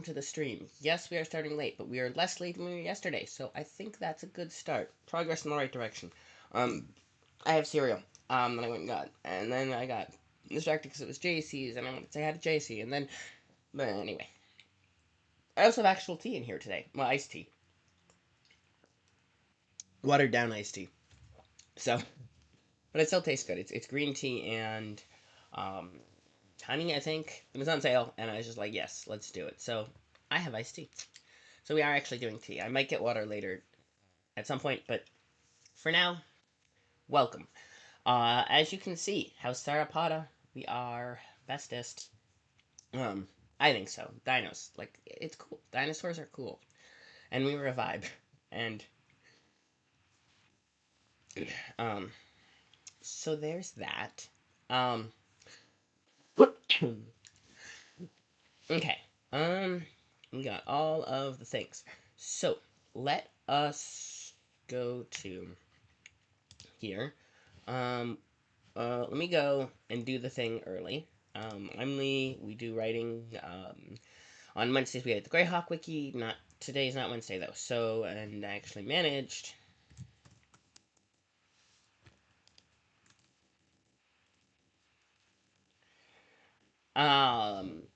to the stream. Yes, we are starting late, but we are less late than we were yesterday, so I think that's a good start. Progress in the right direction. Um, I have cereal. That I went and got, and then I got distracted because it was JC's, and I wanted to say hi to JC, and then, but anyway, I also have actual tea in here today. Well, iced tea, watered down iced tea. So, but it still tastes good. It's green tea and um, honey, I think. It was on sale, and I was just like, yes, let's do it. So I have iced tea. So we are actually doing tea. I might get water later at some point, but for now, welcome. As you can see, House Sauropoda, we are bestest. Um, I think so. Dinos, like it's cool. Dinosaurs are cool, and we were a vibe. And um, so there's that. Um, okay. Um, we got all of the things. So let us go to here. Um, let me go and do the thing early. I'm Lee. We do writing. On Wednesdays we had the Greyhawk Wiki. Not today's not Wednesday though. So and I actually managed.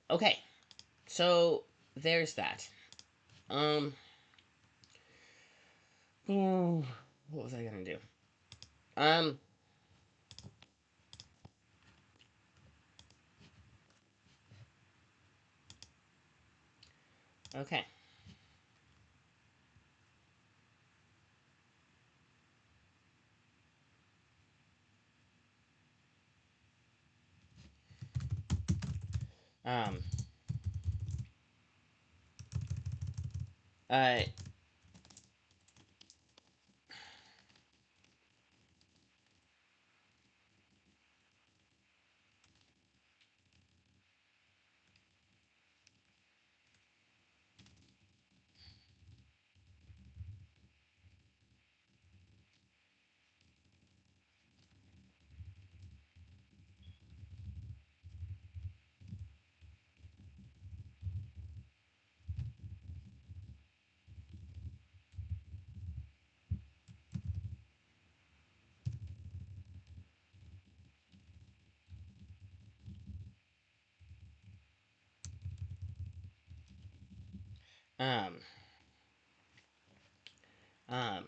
Okay. So there's that. Um. What was I gonna do? Um. Okay. Um. Uh. Um. Um.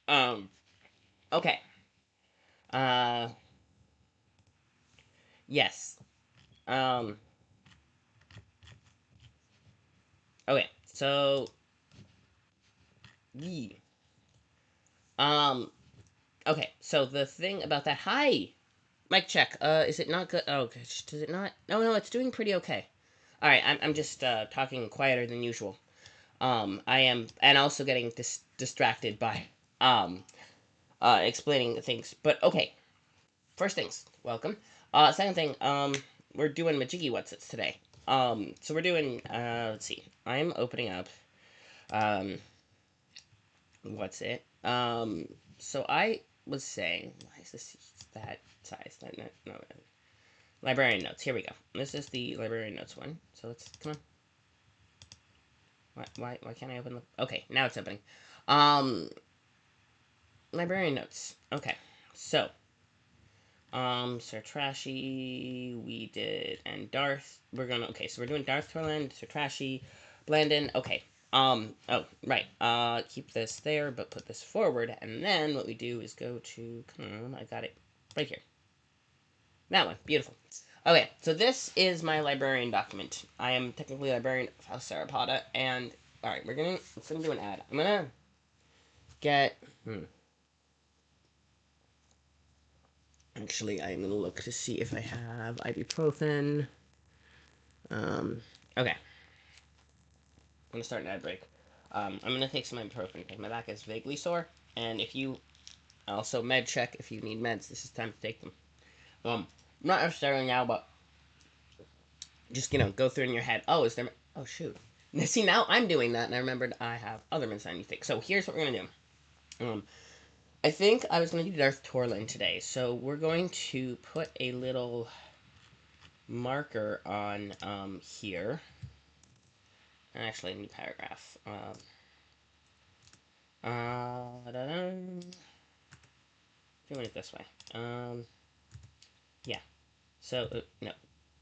Um. Okay. Uh. Yes. Um. Okay. So. Yee. Um. Okay. So the thing about that. Hi. Mic check. Is it not good? Oh, does it not? No, no, it's doing pretty okay. All right, I'm just talking quieter than usual. I am, and also getting distracted by um explaining the things. But okay, first things, welcome. Second thing, we're doing Majiggy What's It's today. So we're doing let's see. I'm opening up what's it? So I was saying, why is this that size? No, librarian notes. Here we go. This is the librarian notes one. So let's come on. Why can't I open the? Okay, now it's opening. Um, librarian notes. Okay, so Sir Trashy, we did, and Darth. We're gonna. Okay, so we're doing Darth Torland, Sir Trashy, Blandon. Okay. Oh, right. Keep this there, but put this forward, and then what we do is go to. Come on, I got it right here. That one. Beautiful. Okay, so this is my librarian document. I am technically a librarian of House Sauropoda, and alright, let's do an ad. I'm gonna get, actually, I'm gonna look to see if I have ibuprofen. Um, okay, I'm gonna start an ad break. I'm gonna take some ibuprofen because my back is vaguely sore, and if you Also, med check if you need meds. This is time to take them. Not necessarily now, but just go through in your head. Oh, is there? Oh shoot. See, now I'm doing that, and I remembered I have other meds I need to take. So here's what we're gonna do. I think I was gonna do Darth Torlin today, so we're going to put a little marker on here. Actually, a new paragraph. Doing it this way. Yeah. So, no.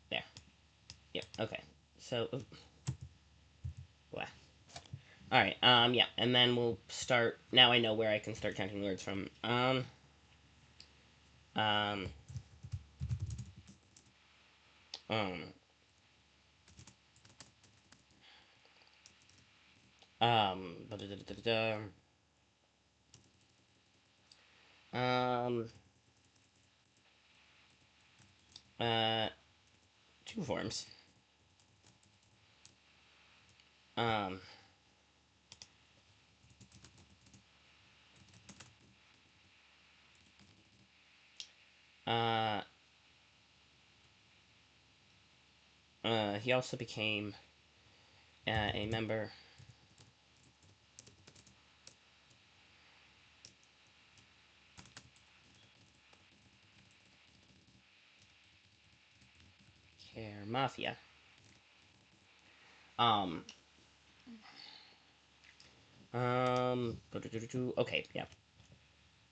There. Yep. Okay. So, blah. All right. Yeah. And then we'll start. Now I know where I can start counting words from. Um. Um. Da-da-da-da-da. Um. Uh. Two forms. Um. Uh. He also became a member. Care Mafia. Um. Okay. Yeah.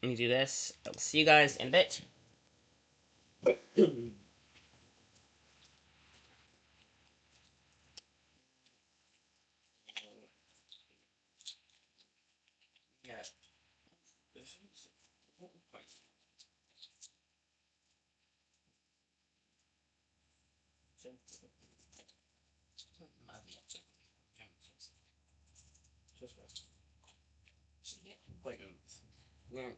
Let me do this. I'll see you guys in a bit. Yeah.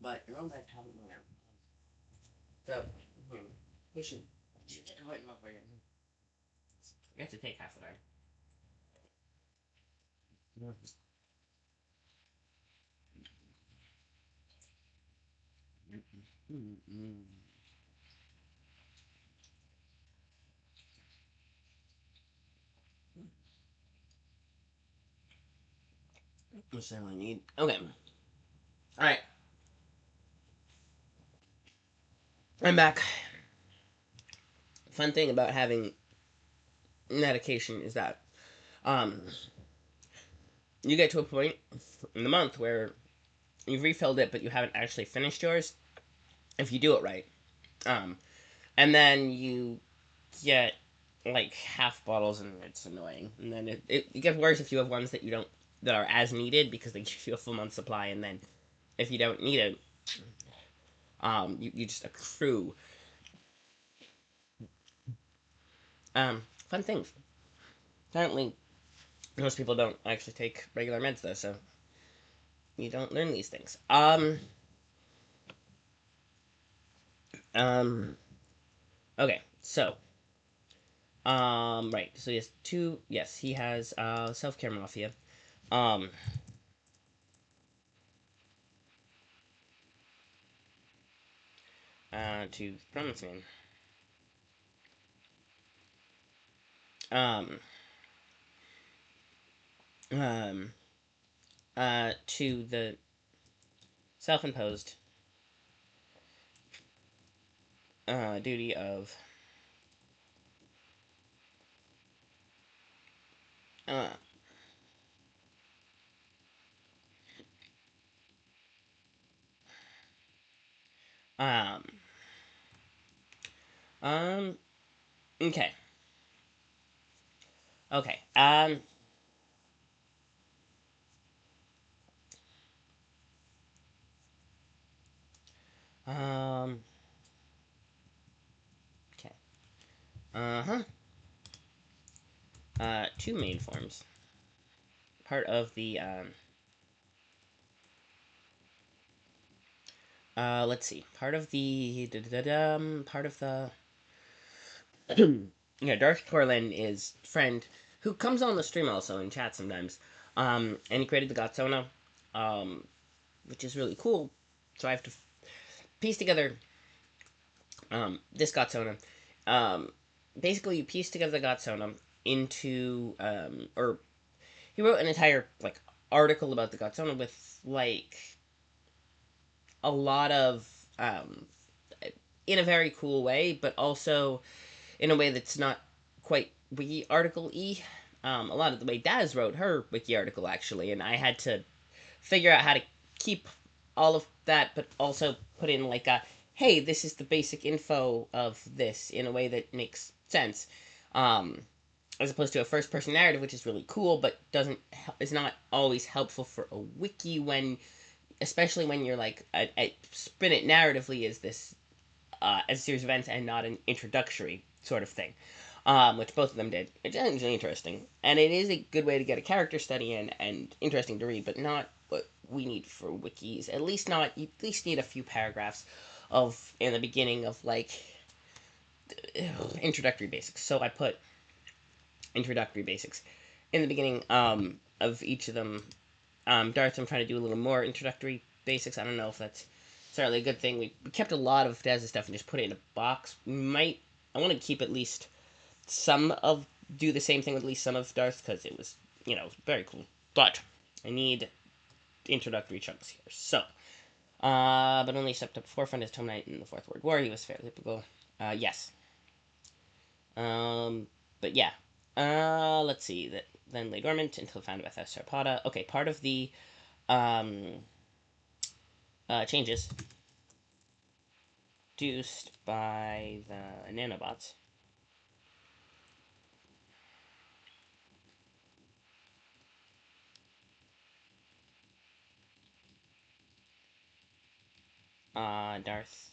But your own bed haven't been out. So, we should. You have to take half of that. What's that I need? Okay. Alright. I'm back. Fun thing about having medication is that um you get to a point in the month where you've refilled it but you haven't actually finished yours if you do it right. Um and then you get like half bottles and it's annoying. And then it gets worse if you have ones that you don't that are as needed because they give you a full month supply and then if you don't need it, you just accrue. Fun things. Apparently most people don't actually take regular meds though, so you don't learn these things. Um okay, so right, so he has two, yes, he has self-care mafia. Um to promise man. Um um to the self-imposed duty of uh um um okay. Okay. Um okay. Uh-huh. Two main forms. Part of the let's see. Part of the part of the yeah, Darth Torlin is friend who comes on the stream also in chat sometimes. And he created the Gotsona, um, which is really cool. So I have to piece together this Gotsona. Um, Basically, you piece together the Gotsona into, or he wrote an entire like article about the Gotsona with like a lot of in a very cool way, but also in a way that's not quite wiki article y. A lot of the way Daz wrote her wiki article actually, and I had to figure out how to keep all of that, but also put in like a hey, this is the basic info of this in a way that makes sense. Um, as opposed to a first person narrative, which is really cool, but doesn't is not always helpful for a wiki when, especially when you're like a spin it narratively is this as a series of events and not an introductory sort of thing, which both of them did. It's actually interesting, and it is a good way to get a character study in and interesting to read, but not what we need for wikis. At least not. You at least need a few paragraphs of in the beginning of like introductory basics. So I put introductory basics in the beginning of each of them. Darts, I'm trying to do a little more introductory basics. I don't know if that's necessarily a good thing. We kept a lot of Daz's stuff and just put it in a box. I want to keep at least some of, do the same thing with at least some of Darth, because it was, very cool. But I need introductory chunks here. So, but only stepped up forefront as Tome Knight in the Fourth World War. He was fairly typical. Yes. But yeah. Let's see. That then lay dormant until found by Sauropoda. Okay, part of the um, changes produced by the nanobots. Darth,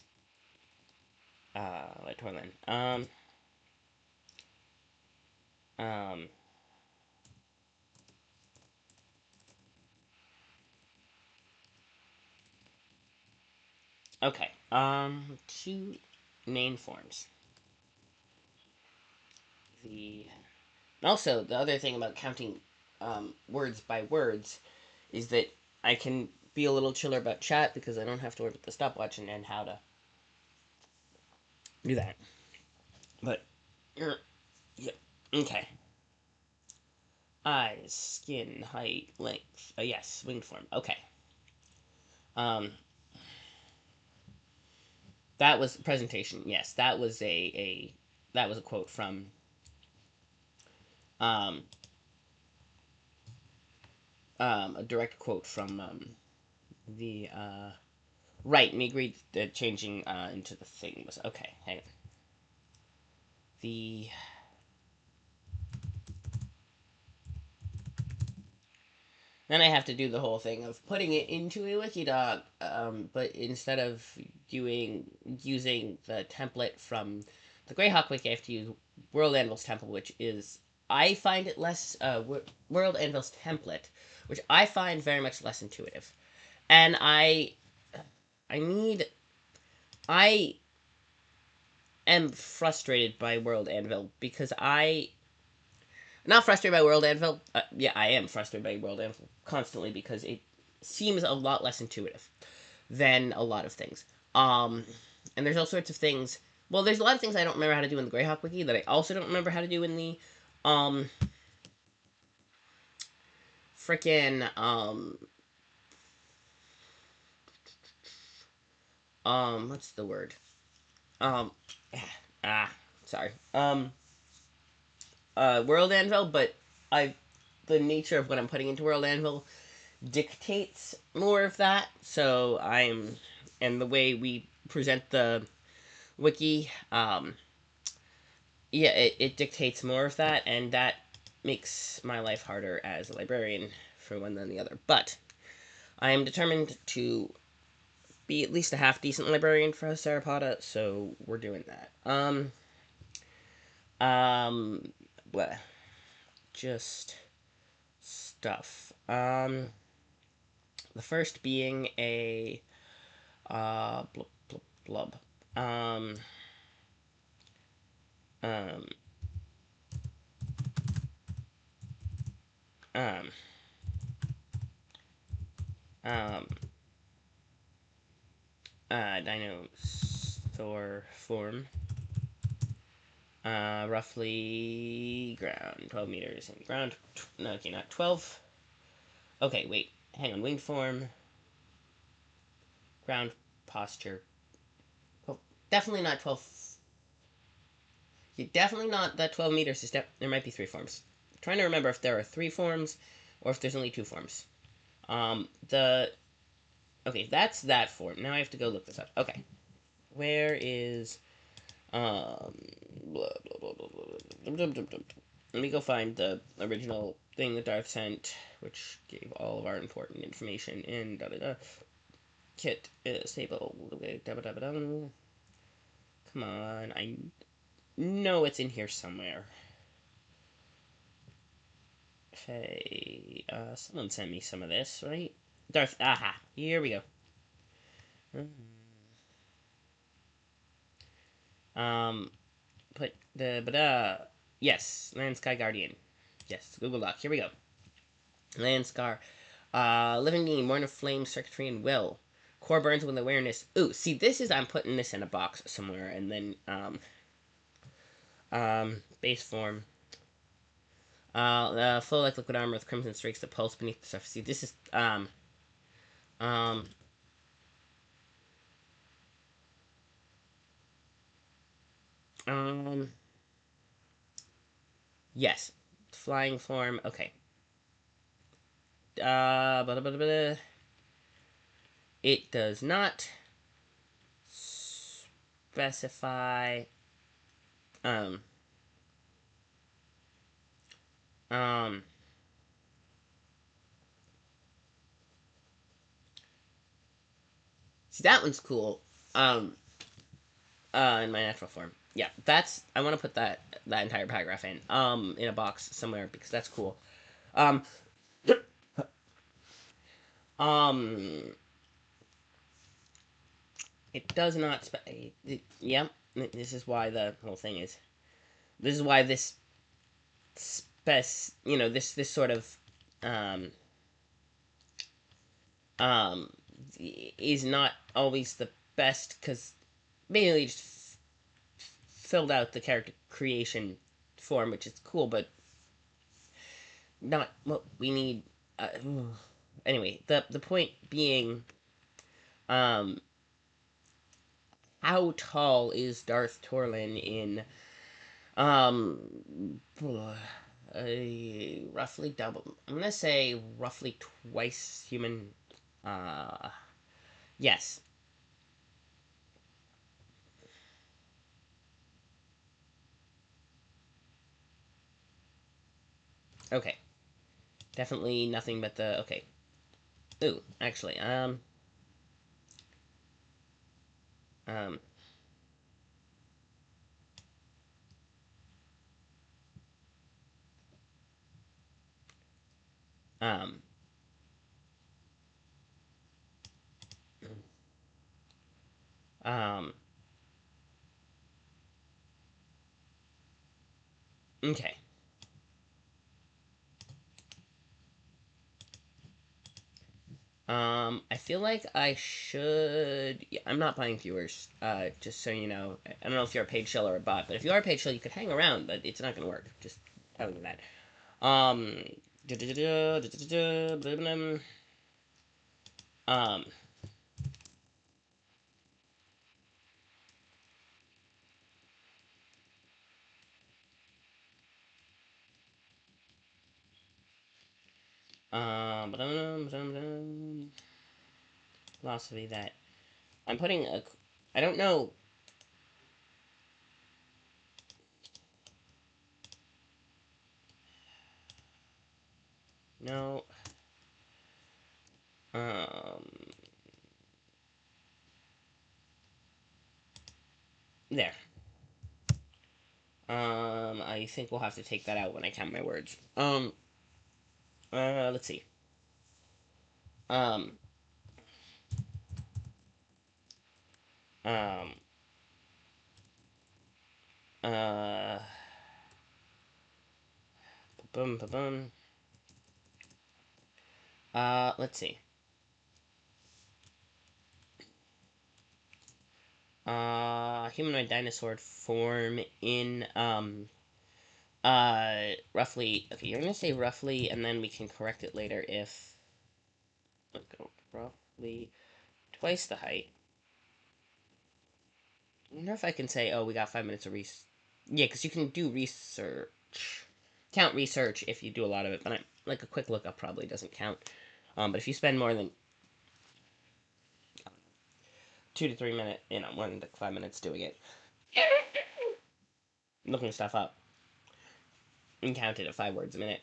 Torlin. Um, okay. Two main forms. The Also, the other thing about counting words by words is that I can be a little chiller about chat because I don't have to worry about the stopwatch and how to do that. But, yeah, okay. Eyes, skin, height, length. Yes, winged form. Okay. Um, that was presentation. Yes, that was a quote from um, a direct quote from the right. Me agreed that changing into the thing was okay. Hang on. The Then I have to do the whole thing of putting it into a Wikidoc, but instead of using the template from the Greyhawk Wiki, I have to use World Anvil's template, which is I find it less World Anvil's template, which I find very much less intuitive, and I need I am frustrated by World Anvil because I not frustrated by World Anvil. Yeah, I am frustrated by World Anvil constantly because it seems a lot less intuitive than a lot of things. Um, and there's all sorts of things. Well, there's a lot of things I don't remember how to do in the Greyhawk Wiki that I also don't remember how to do in the um frickin' what's the word? Um ah sorry. World Anvil, but I the nature of what I'm putting into World Anvil dictates more of that. So and the way we present the wiki, yeah, it dictates more of that, and that makes my life harder as a librarian for one than the other. But I am determined to be at least a half decent librarian for Sauropoda, so we're doing that. Um, well, just stuff. The first being a blub blub blub. Um, um, um, um, dinosaur form. Roughly ground 12 meters in ground. No, okay, not 12. Okay, wait. Hang on. Wing form. Ground posture. Well, definitely not 12. Definitely not that 12 meters. There might be three forms. I'm trying to remember if there are three forms or if there's only two forms. The. Okay, that's that form. Now I have to go look this up. Okay. Where is. Blah, blah, blah, blah, blah, blah, blah, blah. Let me go find the original thing that Darth sent, which gave all of our important information in da da da. Kit is stable. Come on, I know it's in here somewhere. Hey, someone sent me some of this, right? Darth, aha, here we go. Put the, yes, Land Sky Guardian. Yes, Google Doc, here we go. Land Scar. Living being, born of flame, circuitry, and will. Core burns with awareness. Ooh, see, this is, I'm putting this in a box somewhere, and then, base form. Flow like liquid armor with crimson streaks that pulse beneath the surface. See, this is, um, um, yes. Flying form, okay. Blah, blah, blah. It does not specify, um, um, see, that one's cool. In my natural form. Yeah, that's, I want to put that entire paragraph in a box somewhere because that's cool. Um, um, it does not. Yeah, this is why the whole thing is. This is why this this sort of um um is not always the best because mainly just filled out the character creation form, which is cool, but not what we need. Uh, anyway, the point being, um, how tall is Darth Torlin in roughly double? I'm gonna say roughly twice human. Uh, yes. Okay. Definitely nothing but the okay. Ooh, actually, um, um, um. Okay. I feel like I should. Yeah, I'm not buying viewers. Just so you know, I don't know if you're a paid shill or a bot, but if you are a paid shill, you could hang around, but it's not gonna work. Just telling you that. Um, um, philosophy that I'm putting a. I don't know. No. Um. There. I think we'll have to take that out when I count my words. Let's see. Um. Um. Uh. Boom. Boom. Boom. Let's see. Humanoid dinosaur form in, roughly, okay, you're gonna say roughly, and then we can correct it later if, let's go, roughly twice the height. I wonder if I can say, oh, we got 5 minutes of yeah, because you can do research, count research if you do a lot of it, but like a quick lookup probably doesn't count. But if you spend more than 2 to 3 minutes, more than 5 minutes doing it, looking stuff up, and count it at 5 words a minute.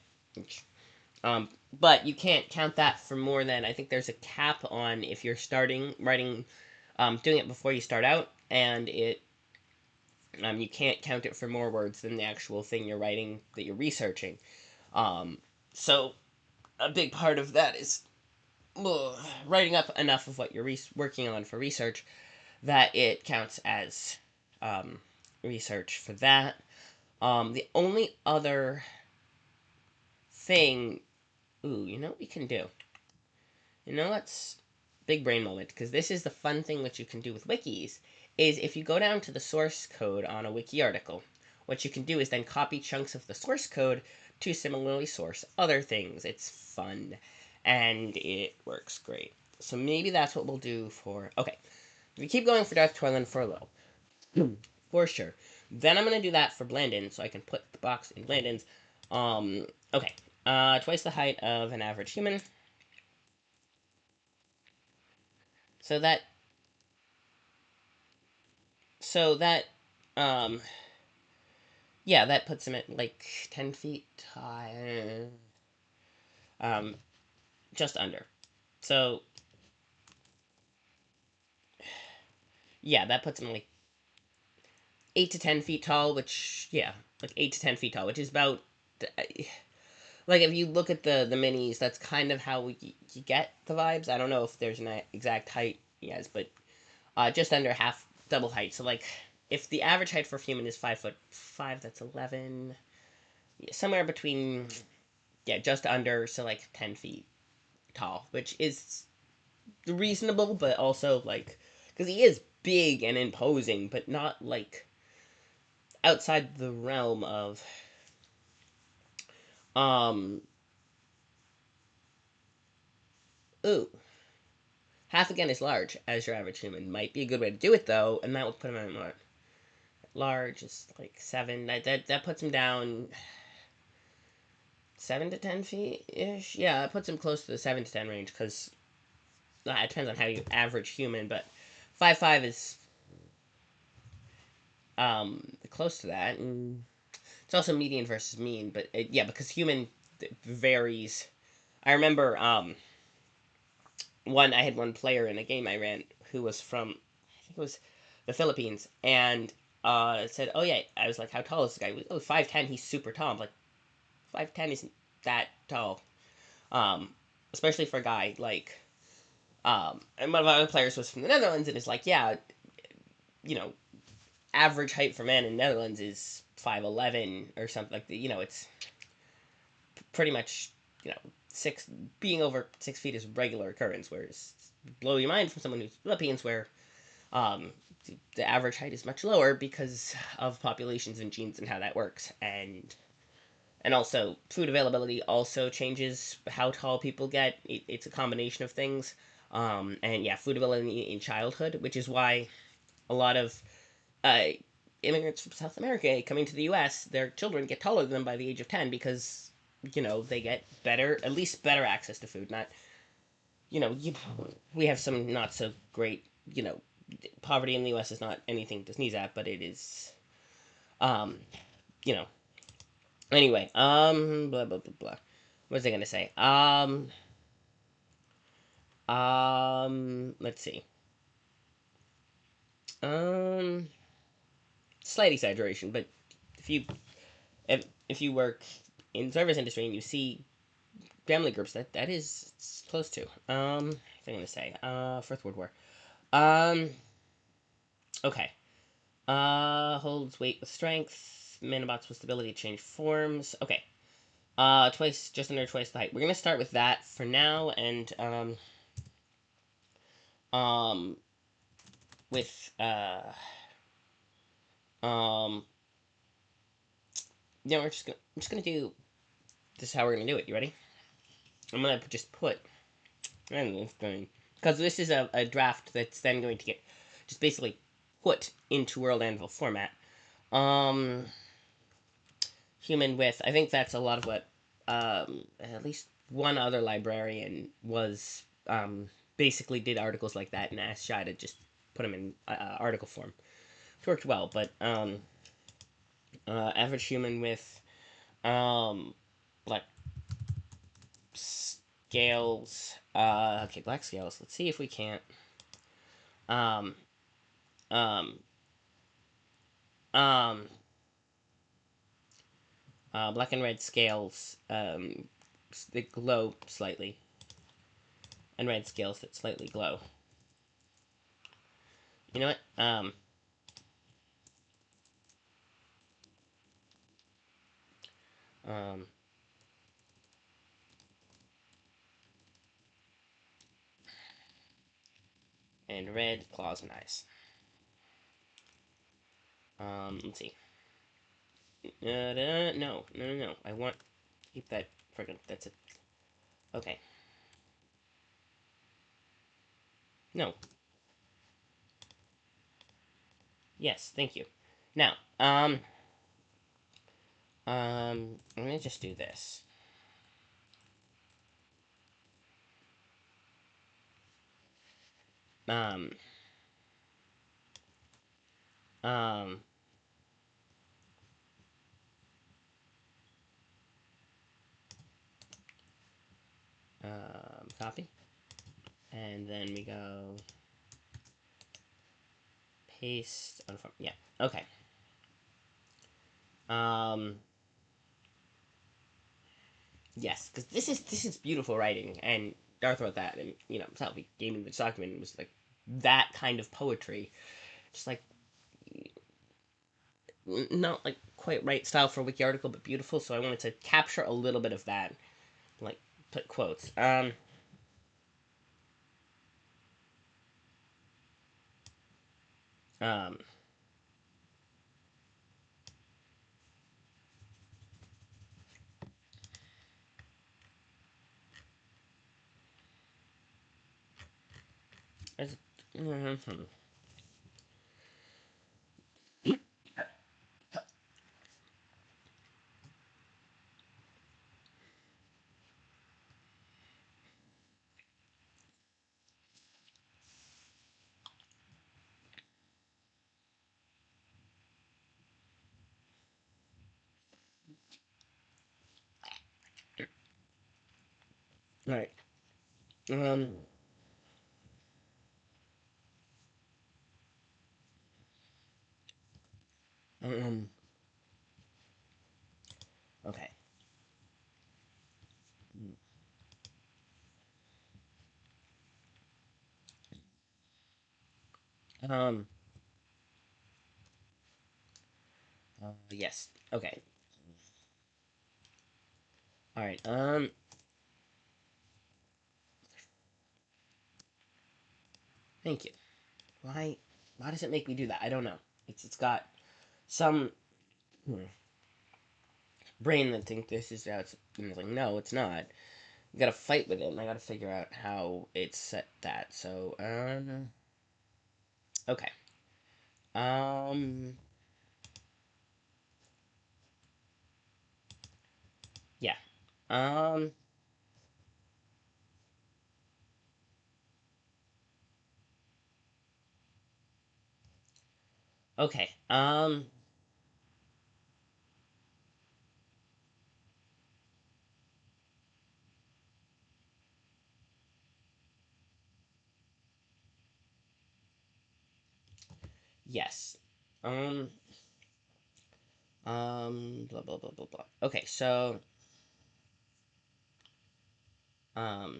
Um, but you can't count that for more than, I think there's a cap on if you're starting writing, doing it before you start out, and you can't count it for more words than the actual thing you're writing that you're researching. Um, so a big part of that is writing up enough of what you're working on for research that it counts as um, research for that. The only other thing, you know what we can do? You know what's big brain moment, because this is the fun thing which you can do with wikis, is if you go down to the source code on a wiki article, what you can do is then copy chunks of the source code to similarly source other things. It's fun, and it works great. So maybe that's what we'll do for, okay, we keep going for Darth Toilet for a little. For sure. Then I'm going to do that for Blandin, so I can put the box in Blandin's. Okay. Twice the height of an average human. So that So that, um, yeah, that puts him at like 10 feet high. Um, just under. So, yeah, that puts him like 8 to 10 feet tall, which, yeah, like 8 to 10 feet tall, which is about, like, if you look at the minis, that's kind of how you get the vibes. I don't know if there's an exact height, yes, but just under half double height. So, like, if the average height for a human is 5'5", that's 11, yeah, somewhere between, yeah, just under, so like 10 feet tall, which is reasonable, but also like, because he is big and imposing, but not like outside the realm of, um, ooh, half again is large as your average human. Might be a good way to do it though, and that would put him at what? Large is like 7. That puts him down 7 to 10 feet ish. Yeah, it puts him close to the 7 to 10 range because it depends on how you average human, but 5'5" is close to that, and it's also median versus mean. But yeah, because human varies. I remember I had one player in a game I ran who was from, I think it was the Philippines, and said, "Oh yeah," I was like, "How tall is this guy?" "Oh, 5'10". He's super tall. I'm like, 5'10" isn't that tall, um, especially for a guy like. And one of my other players was from the Netherlands, and is like, yeah, you know, average height for men in Netherlands is 5'11" or something like that. It's pretty much, you know, six being over 6 feet is regular occurrence. Whereas blow your mind from someone who's Philippines, where um, the average height is much lower because of populations and genes and how that works, and also food availability also changes how tall people get. It's a combination of things, and yeah, food availability in childhood, which is why a lot of uh, immigrants from South America coming to the U.S., their children get taller than them by the age of 10 because, they get better, at least better access to food. Not, we have some not so great, poverty in the U.S. is not anything to sneeze at, but it is, um, you know. Anyway, blah, blah, blah, blah. What was I going to say? Let's see. Um, Slight exaggeration, but if you if you work in service industry and you see family groups, that is close to. What am I gonna say? First World War. Um, okay. Holds weight with strength. Nanobots with the ability to change forms. Okay. Twice, just under twice the height. We're gonna start with that for now, and um, with um, I'm just gonna do this is how we're gonna do it. You ready? I'm gonna just put, I don't know, because this is a draft that's then going to get just basically put into World Anvil format. Um, Human with, I think that's a lot of what at least one other librarian was basically did articles like that and asked Shy to just put them in article form. It worked well, but average human with black scales. Okay, black scales. Let's see if we can't. Um, um, um, Black and red scales. They glow slightly, and red scales that slightly glow. You know what? Um, and red claws and eyes. Let's see. No. I want to keep that friggin'. That's it. Okay. No. Yes. Thank you. Now, I'm gonna just do this. Um, um, copy, and then we go paste on form. Yeah. Okay. Um, yes, because this is beautiful writing, and Darth wrote that, and Salvi gave me this document. It was like that kind of poetry, just like not like quite right style for a wiki article, but beautiful. So I wanted to capture a little bit of that, like put quotes. Um, as, mhm. All right. Um, um, okay. Um, yes. Okay. All right. Thank you. Why? Why does it make me do that? I don't know. It's got some brain that thinks this is how it's. And it's like, no, it's not. You gotta fight with it, and I gotta figure out how it's set that. So, okay. Um, yeah. Um, okay. Yes. Um, blah blah blah blah blah. Okay, so, um,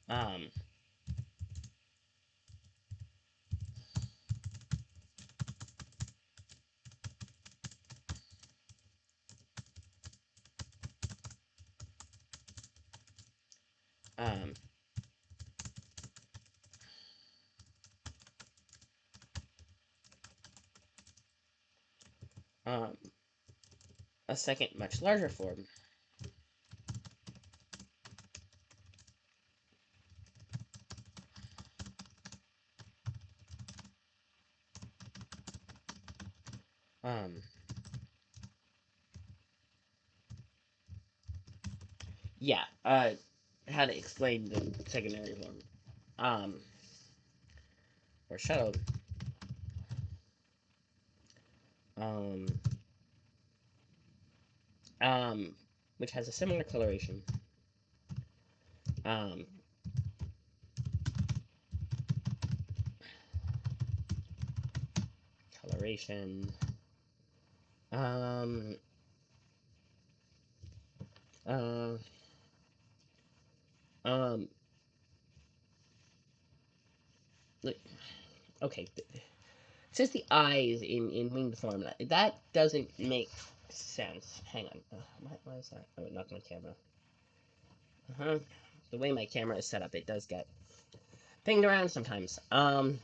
um, Um, um, a second, much larger form. Um, yeah, how to explain the secondary form. Um, or shadow. Um, which has a similar coloration. Um, coloration. Um, uh, um, like, okay. It says the eyes in winged form. That doesn't make sense. Hang on. Why is that? Oh, not my camera. Uh-huh. The way my camera is set up, it does get pinged around sometimes. Um,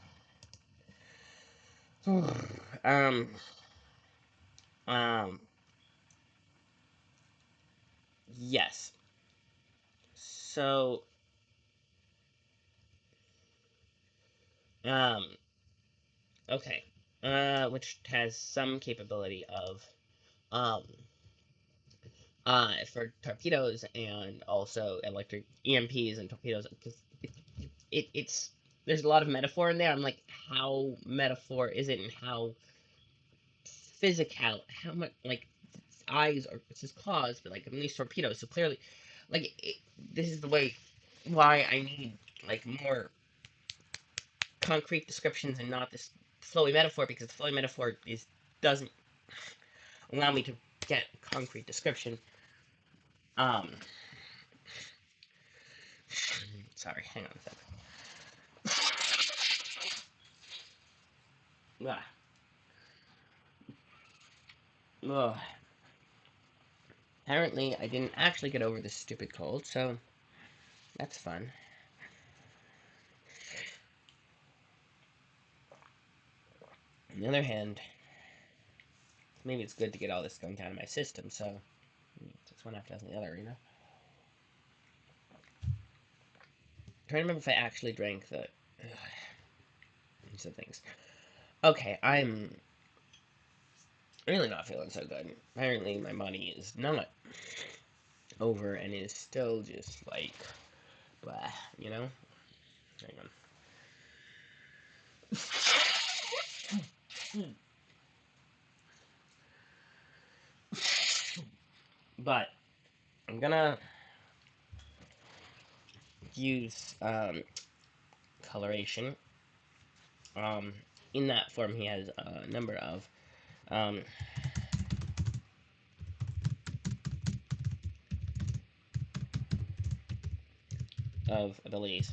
um, yes. So, um, okay. Which has some capability of, um, for torpedoes and also electric EMPs and torpedoes, because it's there's a lot of metaphor in there. I'm like, how metaphor is it, and how physical? How much like eyes are it's his claws, but like these torpedoes. So clearly, like this is the way why I need like more concrete descriptions and not this flowy metaphor, because the flowy metaphor is doesn't allow me to get concrete description. Um, sorry, hang on a second. Ah, ugh. Apparently, I didn't actually get over this stupid cold, so that's fun. On the other hand, maybe it's good to get all this gunk out of my system, so just one after the other, you know? I'm trying to remember if I actually drank the. Some things. Okay, I'm really not feeling so good. Apparently, my body is not over and is still just like, blah, you know? Hang on. But I'm gonna use coloration. Um, in that form, he has a number um, of abilities.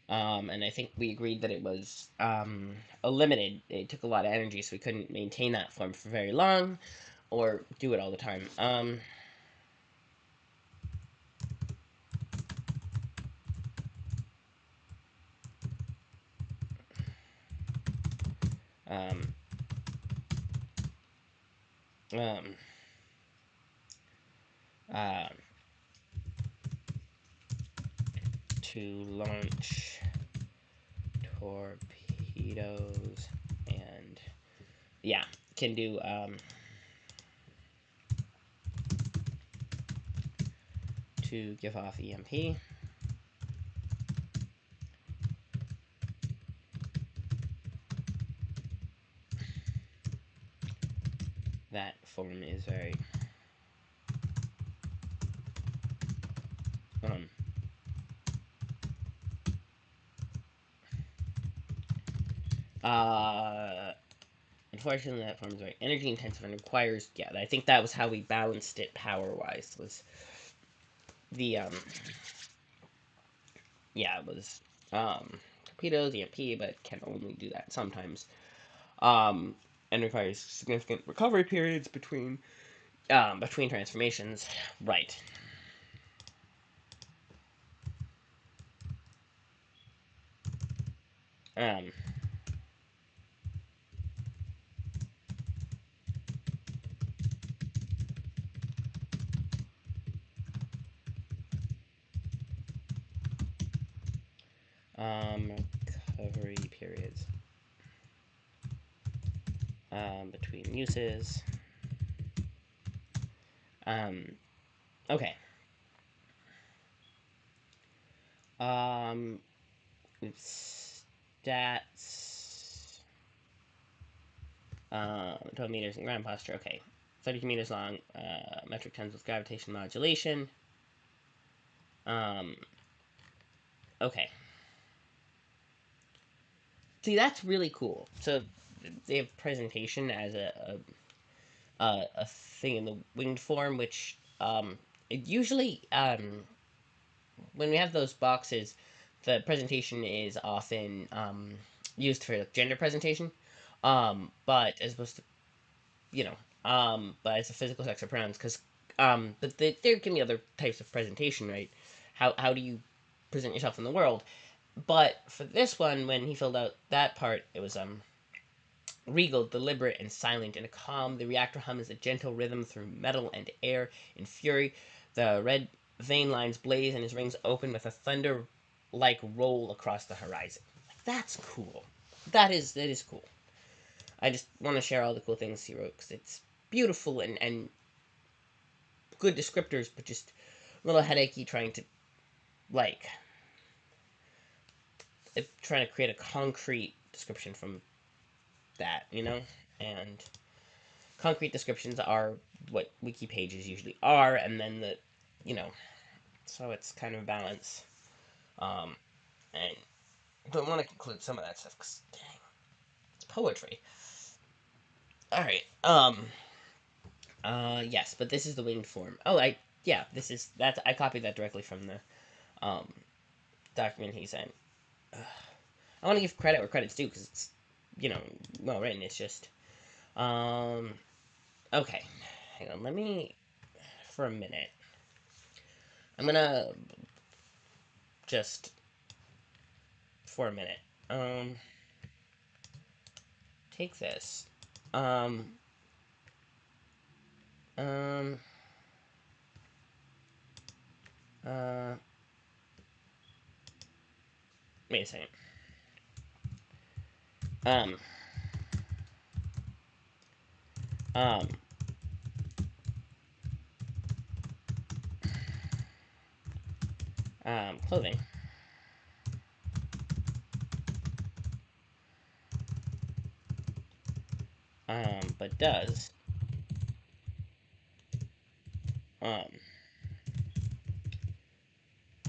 And I think we agreed that it was a limited. It took a lot of energy, so we couldn't maintain that form for very long, or do it all the time. Um, um, uh, to launch torpedoes and yeah, can do to give off EMP. That form is very um uh unfortunately that form is very energy intensive and requires, yeah, I think that was how we balanced it power wise, was the yeah, it was torpedoes, EMP, but can only do that sometimes. And requires significant recovery periods between transformations. Right. Um, recovery periods between uses. Okay. Um, stats. Total meters and ground posture. Okay. 32 meters long. Metric tons with gravitation modulation. Okay. See, that's really cool. So they have presentation as a thing in the winged form, which it usually when we have those boxes, the presentation is often used for gender presentation, but as opposed to but as a physical sex or pronouns, because but there can be other types of presentation, right? How do you present yourself in the world? But for this one, when he filled out that part, it was regal, deliberate, and silent. In a calm, the reactor hum is a gentle rhythm through metal and air. In fury, the red vein lines blaze and his rings open with a thunder-like roll across the horizon. Like, that's cool. That is cool. I just want to share all the cool things he wrote because it's beautiful and good descriptors, but just a little headachy trying to like trying to create a concrete description from that, and concrete descriptions are what wiki pages usually are, and then you know, so it's kind of a balance. And don't want to include some of that stuff because dang, it's poetry. All right. Yes, but this is the winged form. Oh, yeah, this is that. I copied that directly from the um document he sent. I want to give credit where credit's due because it's well written. It's just um okay. Hang on, let me for a minute. I'm gonna just for a minute. Um, take this. Um, um, uh, wait a second. Um, um, clothing. But does, um,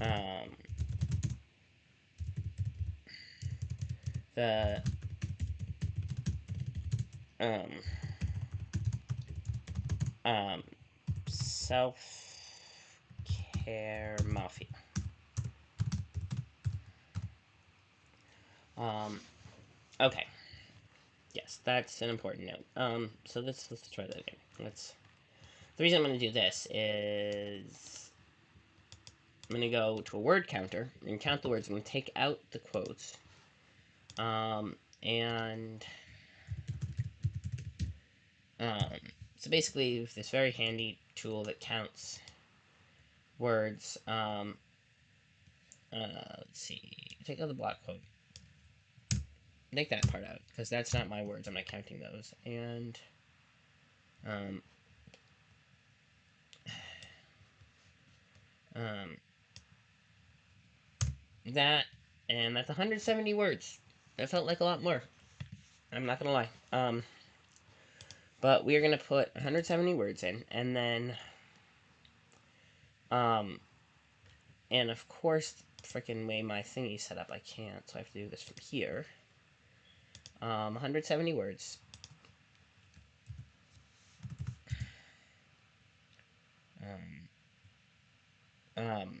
um, the, um, um, self-care mafia. Um, okay. Yes, that's an important note. So let's try that again. The reason I'm going to do this is I'm going to go to a word counter and count the words. I'm going to take out the quotes. And um, so basically, with this very handy tool that counts words, let's see, take out the block quote. Take that part out because that's not my words. I'm not counting those. And um, um, that and that's 170 words. That felt like a lot more. I'm not gonna lie. But we're gonna put 170 words in, and then, um, and of course, freaking way my thingy set up, I can't, so I have to do this from here. 170 words. Um, um,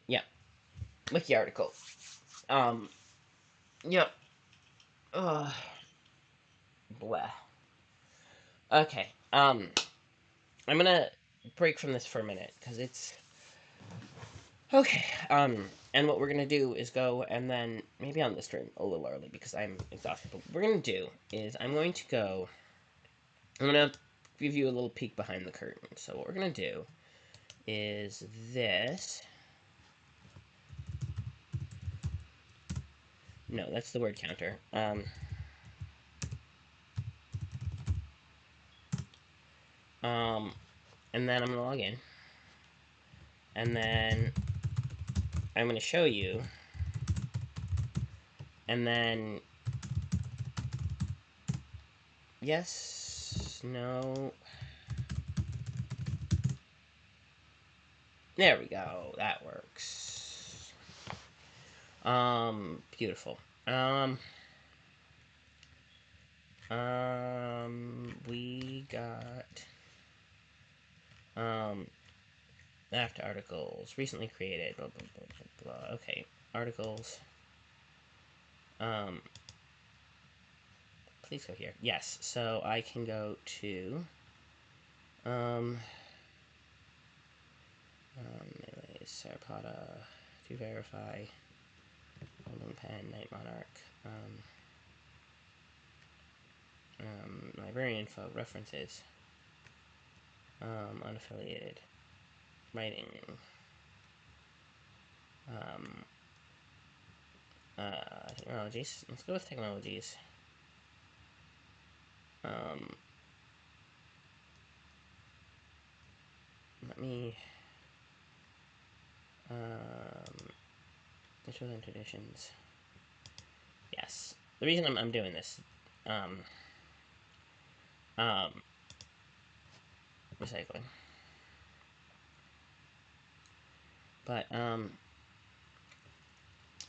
yeah, wiki article. Yep. Ugh. Blah. Okay. I'm gonna break from this for a minute because it's Okay, and what we're gonna do is go and then maybe on this turn a little early because I'm exhausted. But what we're gonna do is I'm going to go. I'm gonna give you a little peek behind the curtain. So what we're gonna do is this. No, that's the word counter. And then I'm gonna log in, and then I'm gonna show you, and then yes, no. There we go. That works. Beautiful. We got after articles recently created. Blah blah blah blah blah. Okay, articles. Um, please go here. Yes, so I can go to um, melee Sarpada to verify. Golden Pen, Night Monarch. Librarian info references. Unaffiliated writing. Technologies. Let's go with technologies. Let me. Visual and traditions. Yes. The reason I'm doing this. Recycling. But,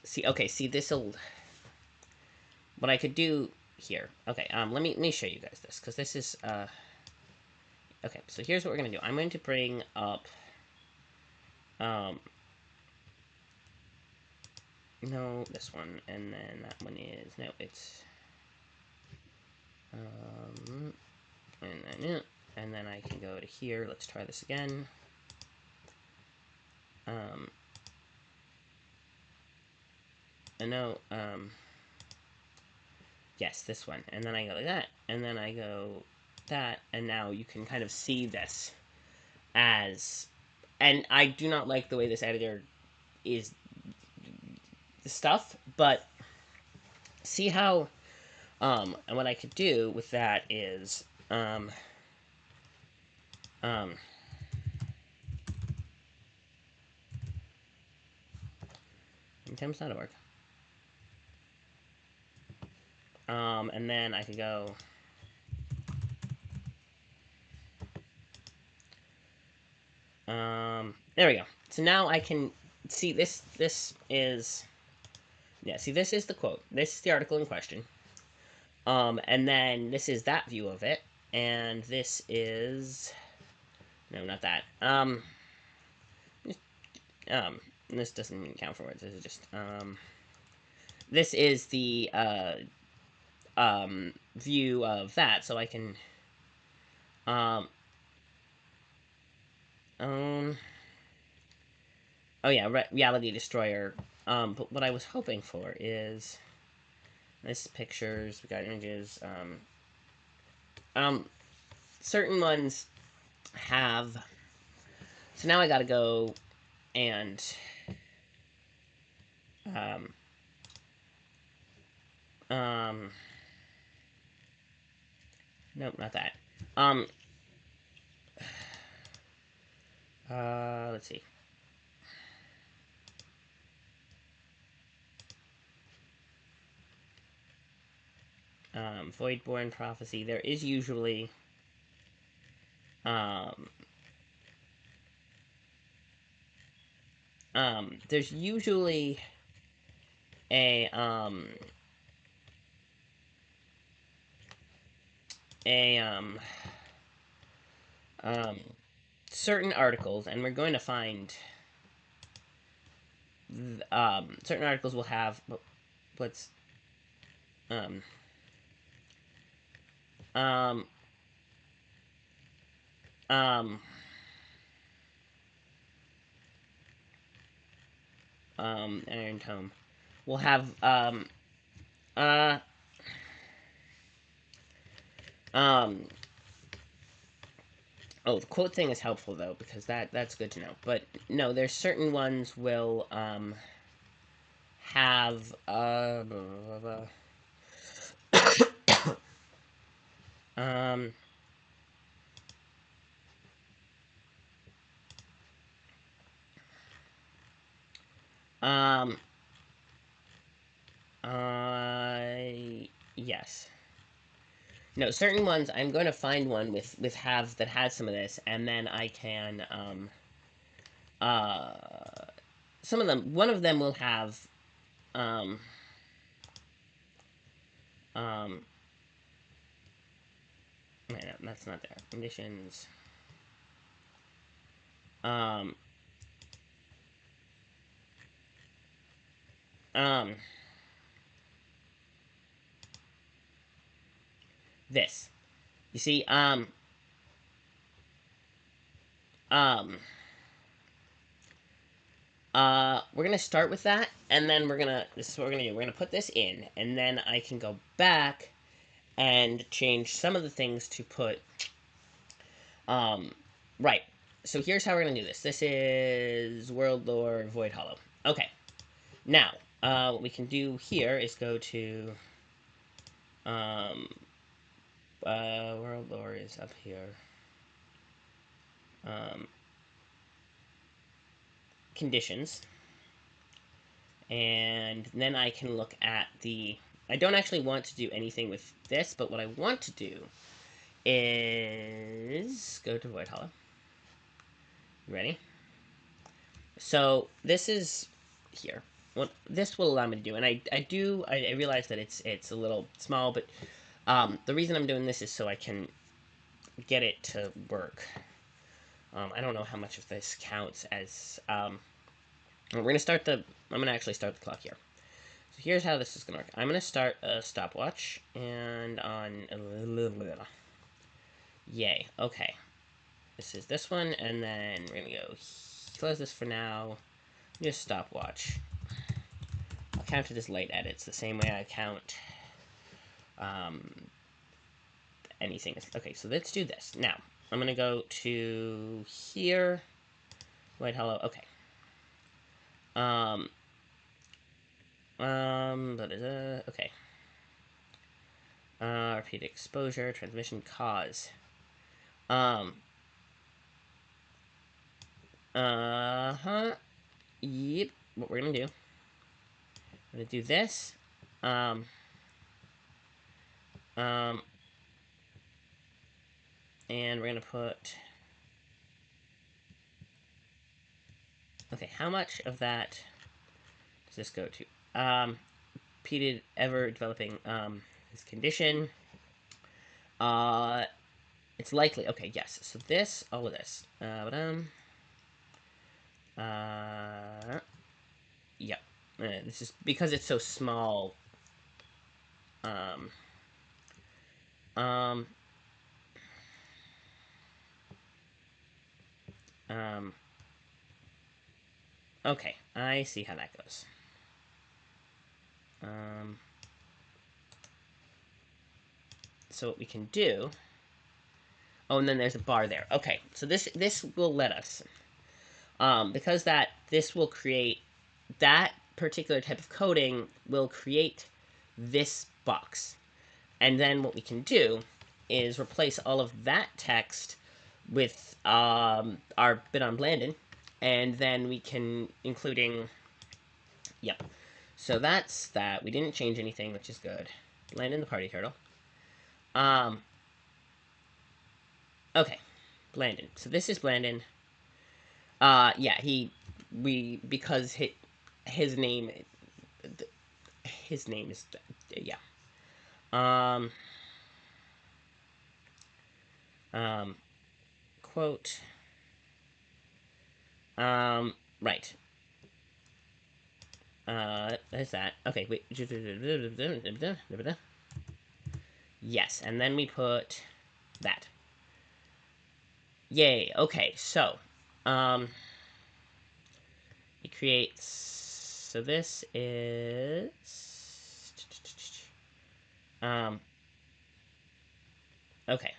see, this'll. What I could do here. Okay, let me show you guys this, because this is, okay, so here's what we're gonna do. I'm going to bring up, no, this one, and then that one is, no, it's, and then I can go to here. Let's try this again. And no, yes, this one. And then I go like that, and then I go that, and now you can kind of see this as, and I do not like the way this editor is the stuff, but see how, and what I could do with that is, Temps.org. And then I could go, there we go. So now I can see this is, yeah, see, this is the quote. This is the article in question. And then this is that view of it. And this is, no, not that. This doesn't count for words. This is just, this is the, view of that. So I can, oh yeah, Reality Destroyer. But what I was hoping for is this pictures. We got images. Certain ones have. So now I gotta go and nope, not that. Let's see. Voidborn Prophecy. There is usually there's usually a a certain articles, and we're going to find certain articles will have what's um um um Iron Tome. We'll have, oh, the quote thing is helpful, though, because that's good to know. But, no, there's certain ones will, have, blah, blah, blah. Um, yes. No, certain ones, I'm going to find one with have that has some of this, and then I can, uh, some of them, one of them will have, um, um, no, that's not there. Conditions. Um, um, this. You see, um, we're gonna start with that, and then this is what we're gonna do. We're gonna put this in, and then I can go back and change some of the things to put, right. So here's how we're gonna do this. This is World Lore Void Hollow. Okay. Now, what we can do here is go to, World Lore is up here. Conditions. And then I can look at the... I don't actually want to do anything with this, but what I want to do is go to Void Hollow. Ready? So this is here. What this will allow me to do, and I realize that it's a little small, but the reason I'm doing this is so I can get it to work. I don't know how much of this counts as we're gonna start the... I'm gonna actually start the clock here. So here's how this is gonna work. I'm gonna start a stopwatch, and on... Yay, okay. This is this one, and then we're gonna go close this for now. Just stopwatch. I'll count it as late edits the same way I count anything. Okay, so let's do this. Now, I'm gonna go to here. Wait, hello, okay. Okay. Repeat exposure, transmission cause. Yep, what we're gonna do. I'm gonna do this. And we're gonna put... Okay, how much of that does this go to? Repeated, ever developing, this condition. It's likely. Okay, yes. So this, all of this. Yep. This is because it's so small. Okay, I see how that goes. So what we can do... Oh, and then there's a bar there. Okay, so this will let us... because this will create... That particular type of coding will create this box. And then what we can do is replace all of that text with our bit on Blandon, and then we can, including... Yep. So that's that. We didn't change anything, which is good. Blandon the party turtle. Okay. Blandon. So this is Blandon. Yeah, because his name is, yeah. Quote. Right. There's that. Okay, wait. Yes, and then we put that. Yay, okay, so, it creates so this is okay.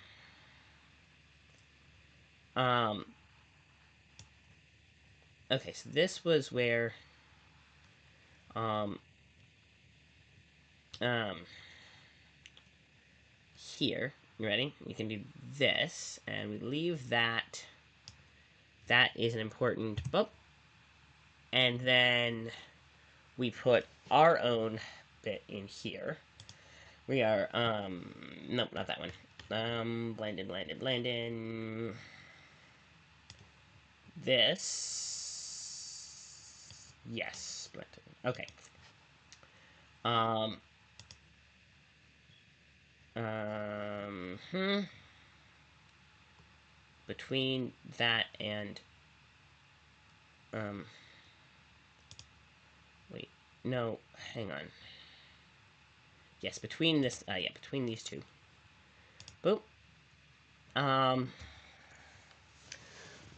Okay, so this was where um here, you ready? We can do this, and we leave that. That is an important bump. And then we put our own bit in here. We are, nope, not that one. Blend in. This. Yes, blend. Okay. Between that and, wait, no, hang on. Yes, between this, yeah, between these two. Boop.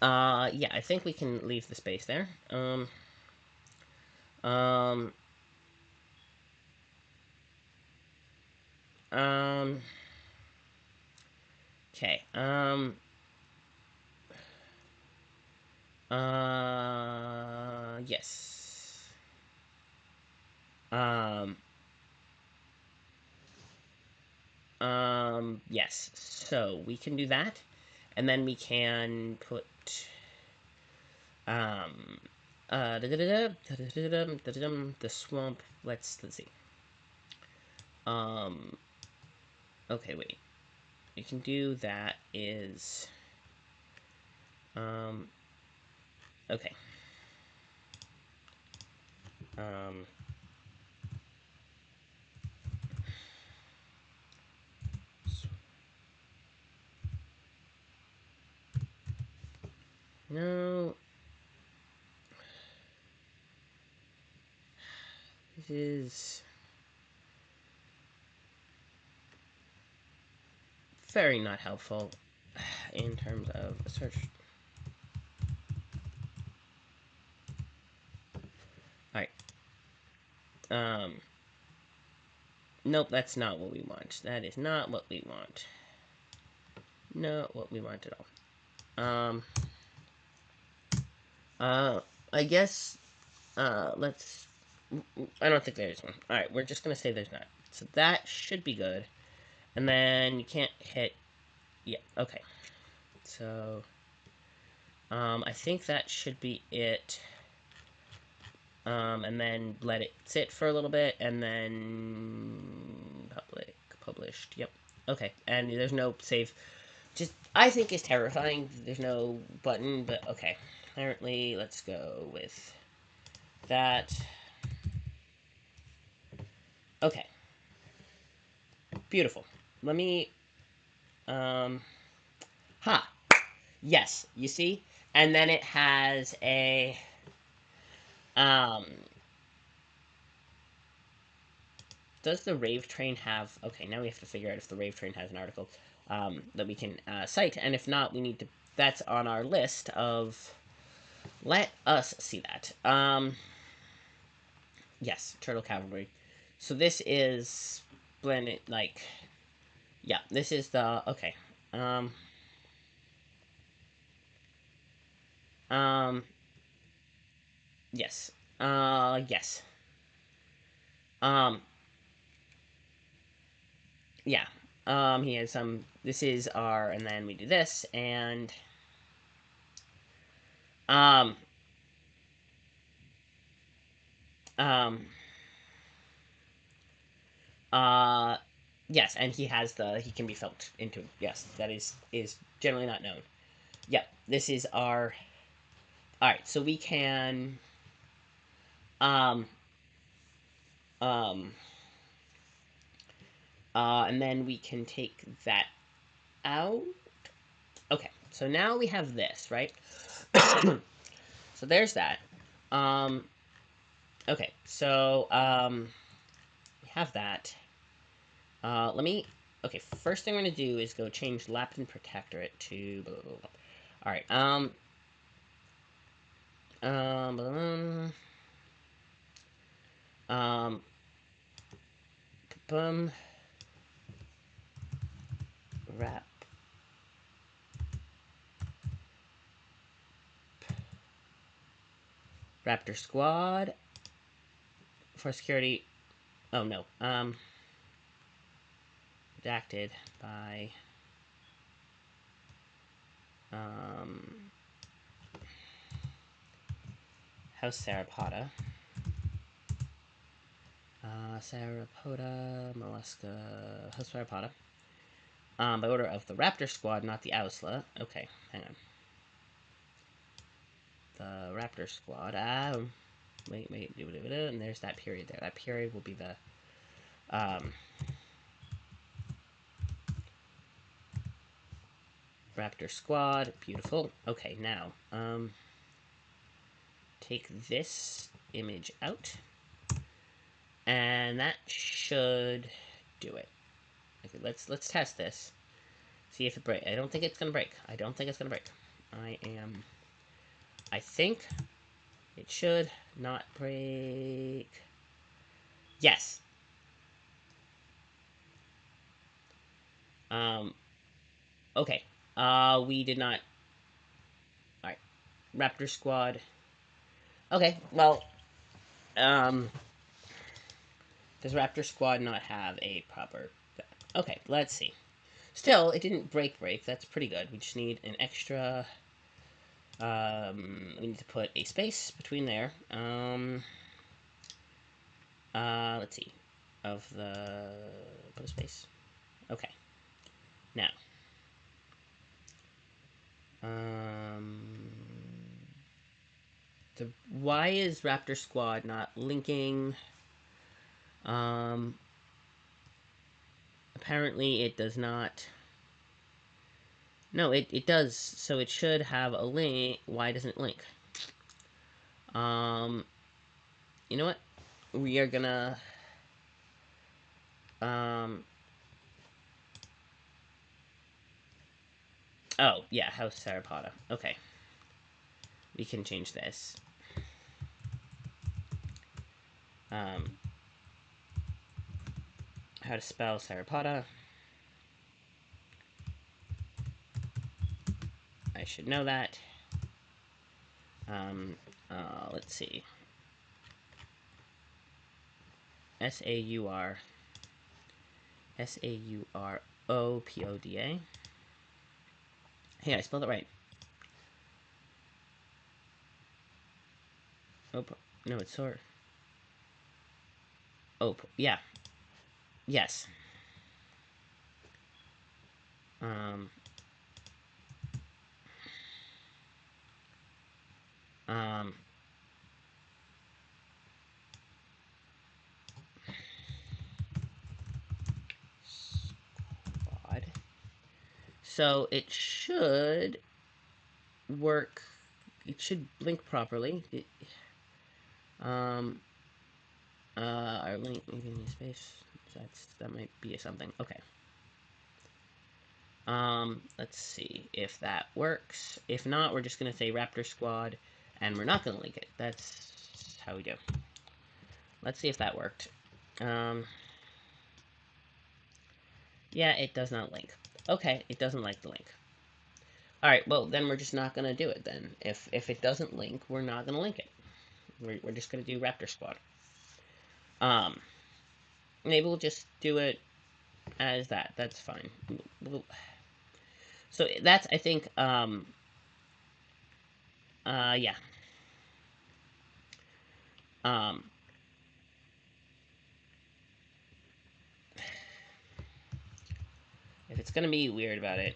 Yeah, I think we can leave the space there. Okay, yes. Yes, so we can do that, and then we can put, the swamp, let's see. Okay, wait. You can do that is, okay. No. This is very not helpful in terms of a search. Alright. Nope, that's not what we want. That is not what we want. Not what we want at all. I guess, let's, I don't think there's one. Alright, we're just gonna say there's not. So that should be good. And then you can't hit, yeah, okay. So, I think that should be it. And then let it sit for a little bit, and then published, yep. Okay, and there's no save. Just, I think is terrifying. There's no button, but okay. Apparently, let's go with that. Okay. Beautiful. Let me, yes, you see? And then it has a, does the Rave Train have, okay, now we have to figure out if the Rave Train has an article, that we can, cite, and if not, we need to, that's on our list of, let us see that. Yes, Turtle Cavalry. So this is blended, like, yeah, this is the, okay, yes, yes, um, yeah, he has some, this is our, and then we do this, and, um, um, yes, and he has the, he can be felt into, yes, that is generally not known. Yep, this is our, alright, so we can, um, um, and then we can take that out. Okay, so now we have this, right? So there's that. Okay, so, we have that. Let me, okay, first thing I'm gonna do is go change Lapton Protectorate to, blah, blah, blah. Alright, Um, boom. Wrap. Raptor Squad. For security. Oh no. Redacted by. House Sauropoda. Sauropoda, Mollusca, House Sauropoda. By order of the Raptor Squad, not the Ausla. Okay, hang on. The Raptor Squad. Wait, and there's that period there. That period will be the, Raptor Squad. Beautiful. Okay, now, take this image out. And that should do it. Okay, let's test this. See if it breaks. I don't think it's gonna break. I don't think it's gonna break. I think it should not break. Yes. Okay. We did not. Alright. Raptor Squad. Okay, well, does Raptor Squad not have a proper... Okay, let's see. Still, it didn't break. That's pretty good. We just need an extra... we need to put a space between there. Let's see. Of the... Put a space. Okay. Now. Why is Raptor Squad not linking? Apparently it does not. No, it does. So it should have a link. Why doesn't it link? You know what? We are gonna... Oh, yeah, House Sauropoda. Okay. We can change this. How to spell Sauropoda. I should know that. Let's see. Sauropoda. Hey, I spelled it right. Oh, no, it's sort. Oh, yeah. Yes. Squad. So it should work. It should blink properly. Our link maybe in space. That might be something. Okay. Let's see if that works. If not, we're just gonna say Raptor Squad, and we're not gonna link it. That's how we do. Let's see if that worked. Yeah, it does not link. Okay, it doesn't like the link. Alright, well, then we're just not gonna do it then. If it doesn't link, we're not gonna link it. We're just gonna do Raptor Squad. Maybe we'll just do it as that. That's fine. So that's, I think, yeah. If it's gonna be weird about it.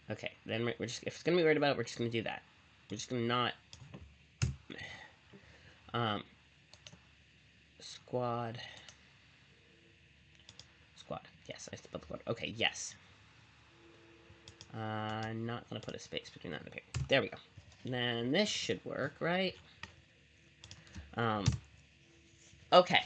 Okay, then we're just, if it's gonna be weird about it, we're just gonna do that. We're just gonna not, squad, yes, I spelled squad, okay, yes. Not gonna put a space between that and the period. There we go. Then this should work, right? Okay.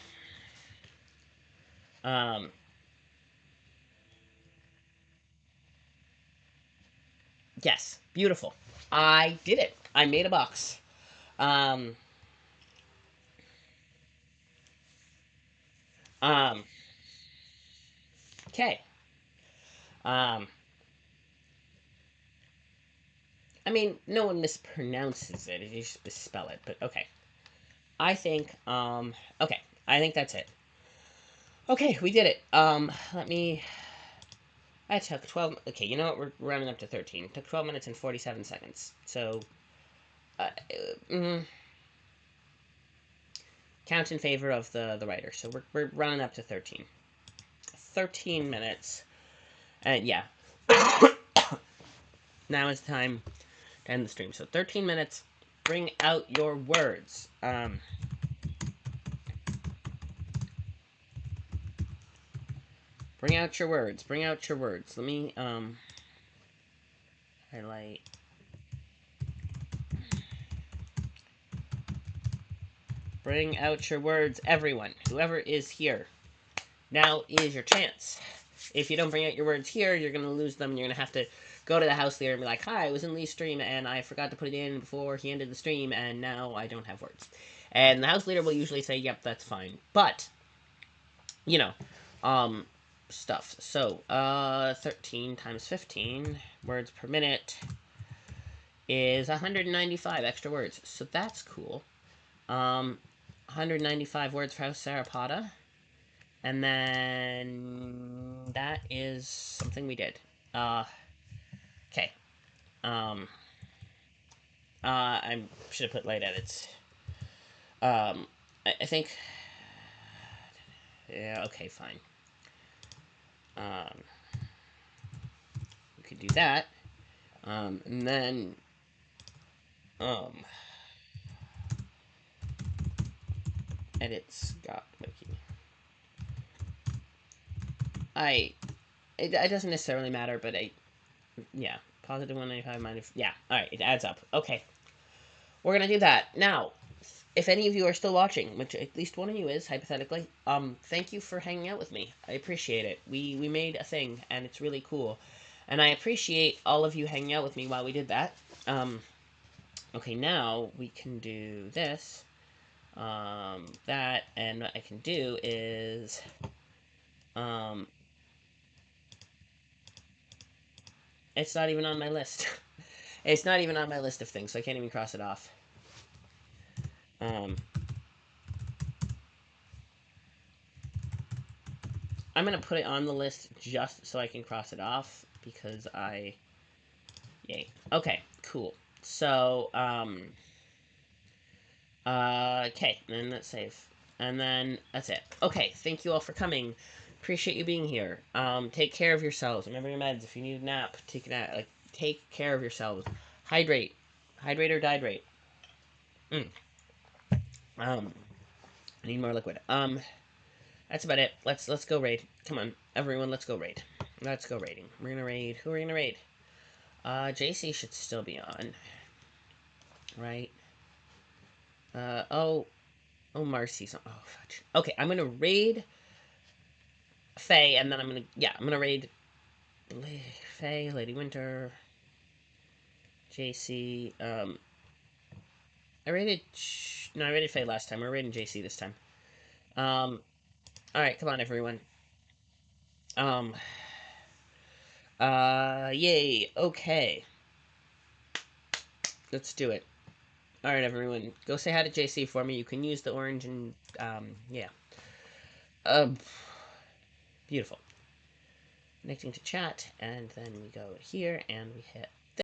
Yes, beautiful. I did it. I made a box. Um, um, okay. Um, I mean, no one mispronounces it. You just misspell it, but okay. I think, okay. I think that's it. Okay, we did it. Let me. I took 12. Okay, you know what? We're rounding up to 13. It took 12 minutes and 47 seconds. So, uh, mm, count in favor of the writer. So we're running up to 13. 13 minutes. And yeah. Now it's time to end the stream. So 13 minutes. Bring out your words. Bring out your words. Bring out your words. Let me, highlight. Bring out your words, everyone. Whoever is here. Now is your chance. If you don't bring out your words here, you're going to lose them. You're going to have to go to the house leader and be like, hi, I was in Lee's stream and I forgot to put it in before he ended the stream and now I don't have words. And the house leader will usually say, yep, that's fine. But, you know, stuff. So, 13 times 15 words per minute is 195 extra words. So that's cool. 195 words for House Sarapata. And then that is something we did. Okay. Um, I should have put late edits. I think. Yeah. Okay. Fine. Um, we could do that. And then. Um, edits got wiki. It doesn't necessarily matter, but yeah, positive 195 minus, yeah, all right, it adds up. Okay, we're gonna do that now. If any of you are still watching, which at least one of you is, hypothetically, thank you for hanging out with me. I appreciate it. We made a thing, and it's really cool. And I appreciate all of you hanging out with me while we did that. Okay, now we can do this. That, and what I can do is, it's not even on my list. It's not even on my list of things, so I can't even cross it off. Um, I'm gonna put it on the list just so I can cross it off because yay. Okay, cool. So, okay, then let's save. And then that's it. Okay, thank you all for coming. Appreciate you being here. Take care of yourselves. Remember your meds. If you need a nap, take a nap. Like, take care of yourselves. Hydrate. Hydrate or dihydrate. I need more liquid. That's about it. Let's go raid. Come on, everyone, let's go raid. Let's go raiding. We're gonna raid. Who are we gonna raid? JC should still be on. Right? Oh, Marcy's on. Oh, fudge. Okay, I'm gonna raid Faye, and then I'm gonna raid Faye, Lady Winter, JC. I raided. No, I raided Faye last time. We're raiding JC this time. All right, come on, everyone. Um, yay. Okay, let's do it. All right, everyone, go say hi to JC for me. You can use the orange and yeah. Beautiful. Connecting to chat, and then we go here and we hit